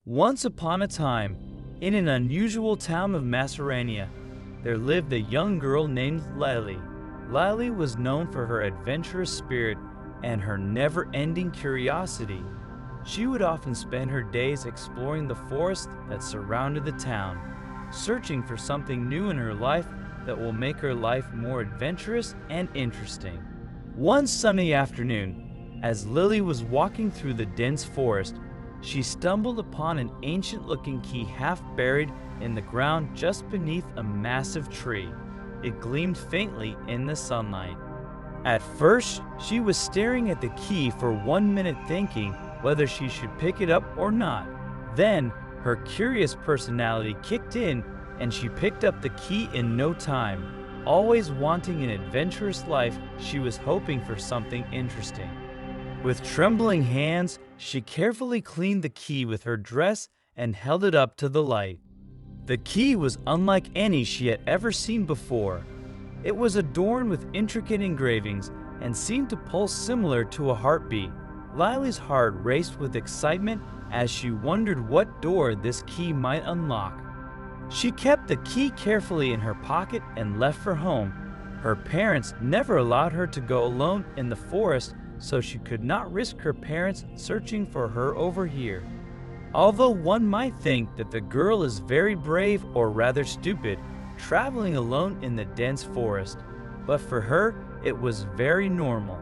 Once upon a time, in an unusual town of Macerania, there lived a young girl named Lily. Lily was known for her adventurous spirit and her never-ending curiosity. She would often spend her days exploring the forest that surrounded the town, searching for something new in her life that will make her life more adventurous and interesting. One sunny afternoon, as Lily was walking through the dense forest, she stumbled upon an ancient-looking key half buried in the ground just beneath a massive tree. It gleamed faintly in the sunlight. At first, she was staring at the key for 1 minute thinking whether she should pick it up or not. Then, her curious personality kicked in and she picked up the key in no time. Always wanting an adventurous life, she was hoping for something interesting. With trembling hands, she carefully cleaned the key with her dress and held it up to the light. The key was unlike any she had ever seen before. It was adorned with intricate engravings and seemed to pulse similar to a heartbeat. Lily's heart raced with excitement as she wondered what door this key might unlock. She kept the key carefully in her pocket and left for home. Her parents never allowed her to go alone in the forest, so she could not risk her parents searching for her over here. Although one might think that the girl is very brave or rather stupid, traveling alone in the dense forest, but for her it was very normal.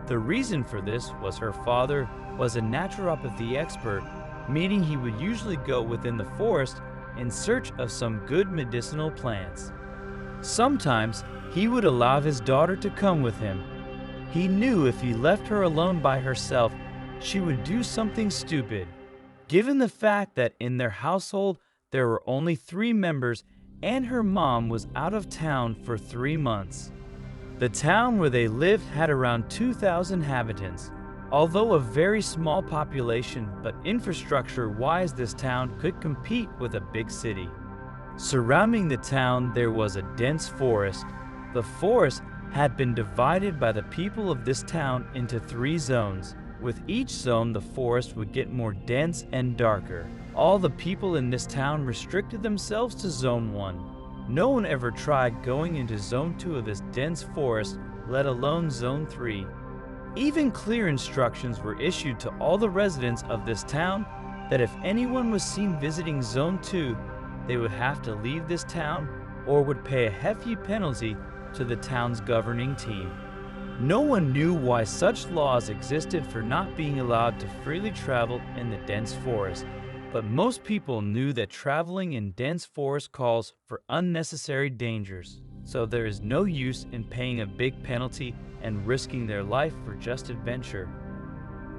The reason for this was her father was a naturopathy expert, meaning he would usually go within the forest in search of some good medicinal plants. Sometimes he would allow his daughter to come with him. He knew if he left her alone by herself, she would do something stupid. Given the fact that in their household there were only 3 members and her mom was out of town for 3 months. The town where they lived had around 2,000 inhabitants. Although a very small population, but infrastructure-wise this town could compete with a big city. Surrounding the town there was a dense forest. The forest had been divided by the people of this town into 3 zones. With each zone, the forest would get more dense and darker. All the people in this town restricted themselves to Zone 1. No one ever tried going into Zone 2 of this dense forest, let alone Zone 3. Even clear instructions were issued to all the residents of this town that if anyone was seen visiting Zone 2, they would have to leave this town or would pay a hefty penalty to the town's governing team. No one knew why such laws existed for not being allowed to freely travel in the dense forest, but most people knew that traveling in dense forest calls for unnecessary dangers, so there is no use in paying a big penalty and risking their life for just adventure.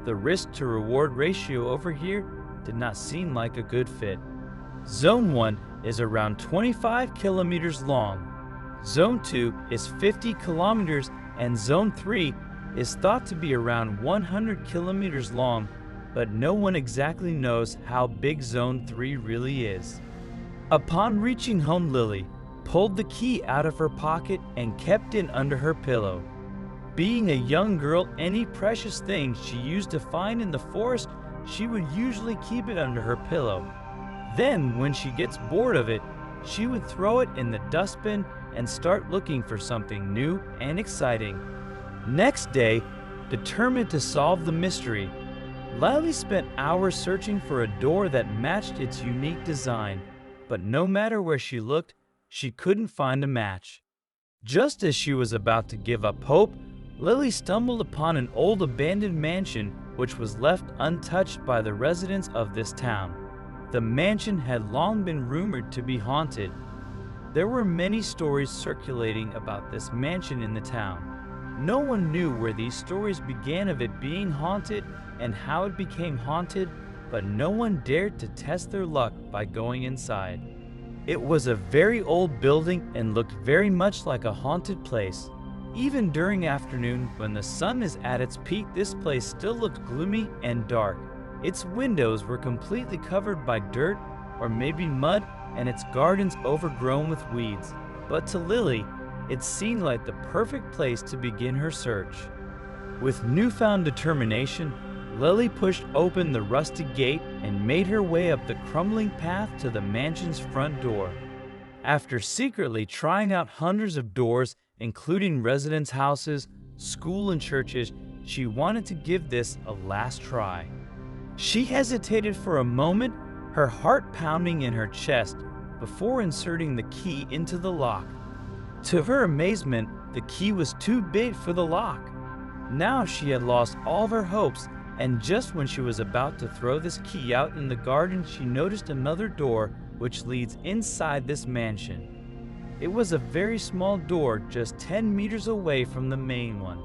The risk to reward ratio over here did not seem like a good fit. Zone 1 is around 25 kilometers long. Zone 2 is 50 kilometers and Zone 3 is thought to be around 100 kilometers long, but no one exactly knows how big Zone 3 really is. Upon reaching home, Lily pulled the key out of her pocket and kept it under her pillow. Being a young girl, any precious thing she used to find in the forest, she would usually keep it under her pillow. Then, when she gets bored of it, she would throw it in the dustbin and start looking for something new and exciting. Next day, determined to solve the mystery, Lily spent hours searching for a door that matched its unique design, but no matter where she looked, she couldn't find a match. Just as she was about to give up hope, Lily stumbled upon an old abandoned mansion which was left untouched by the residents of this town. The mansion had long been rumored to be haunted. There were many stories circulating about this mansion in the town. No one knew where these stories began of it being haunted and how it became haunted, but no one dared to test their luck by going inside. It was a very old building and looked very much like a haunted place. Even during afternoon, when the sun is at its peak, this place still looked gloomy and dark. Its windows were completely covered by dirt or maybe mud, and its gardens overgrown with weeds. But to Lily, it seemed like the perfect place to begin her search. With newfound determination, Lily pushed open the rusty gate and made her way up the crumbling path to the mansion's front door. After secretly trying out hundreds of doors, including residence houses, school and churches, she wanted to give this a last try. She hesitated for a moment, her heart pounding in her chest, before inserting the key into the lock. To her amazement, the key was too big for the lock. Now she had lost all of her hopes, and just when she was about to throw this key out in the garden, she noticed another door which leads inside this mansion. It was a very small door, just 10 meters away from the main one.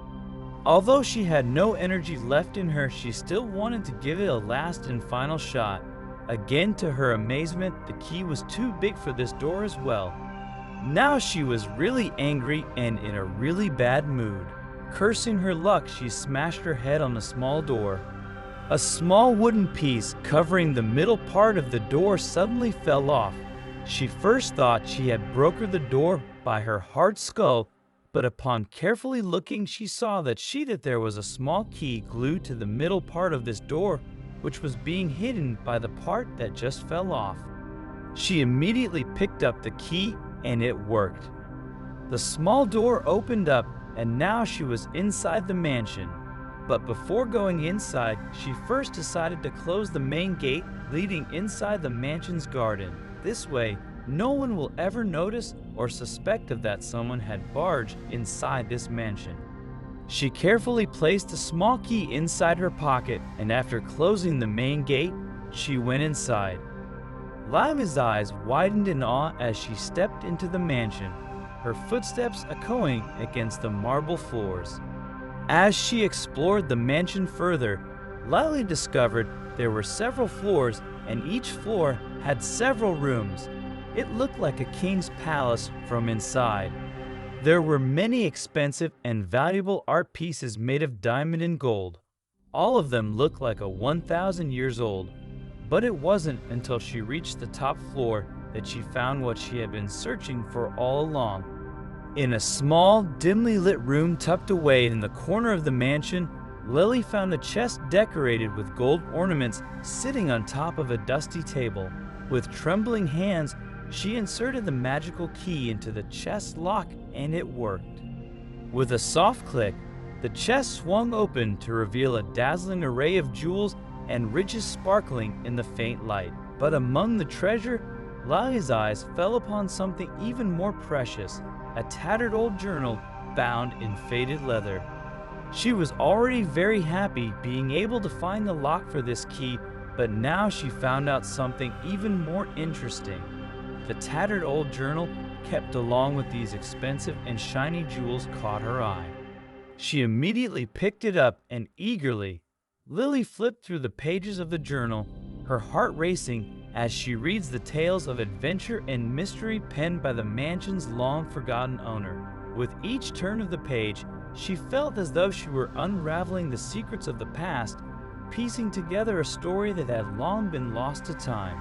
Although she had no energy left in her, she still wanted to give it a last and final shot. Again, to her amazement, the key was too big for this door as well. Now she was really angry and in a really bad mood. Cursing her luck, she smashed her head on the small door. A small wooden piece covering the middle part of the door suddenly fell off. She first thought she had broken the door by her hard skull, but upon carefully looking, she saw that there was a small key glued to the middle part of this door, which was being hidden by the part that just fell off. She immediately picked up the key, and it worked. The small door opened up, and now she was inside the mansion. But before going inside, she first decided to close the main gate leading inside the mansion's garden. This way, no one will ever notice or suspect of that someone had barged inside this mansion. She carefully placed the small key inside her pocket, and after closing the main gate, she went inside. Lila's eyes widened in awe as she stepped into the mansion, her footsteps echoing against the marble floors. As she explored the mansion further, Lila discovered there were several floors, and each floor had several rooms. It looked like a king's palace from inside. There were many expensive and valuable art pieces made of diamond and gold. All of them looked like 1,000 years old. But it wasn't until she reached the top floor that she found what she had been searching for all along. In a small, dimly lit room tucked away in the corner of the mansion, Lily found a chest decorated with gold ornaments sitting on top of a dusty table. With trembling hands, she inserted the magical key into the chest lock, and it worked. With a soft click, the chest swung open to reveal a dazzling array of jewels and riches sparkling in the faint light. But among the treasure, Lila's eyes fell upon something even more precious, a tattered old journal bound in faded leather. She was already very happy being able to find the lock for this key, but now she found out something even more interesting. The tattered old journal kept along with these expensive and shiny jewels caught her eye. She immediately picked it up and eagerly, Lily flipped through the pages of the journal, her heart racing as she reads the tales of adventure and mystery penned by the mansion's long-forgotten owner. With each turn of the page, she felt as though she were unraveling the secrets of the past, piecing together a story that had long been lost to time.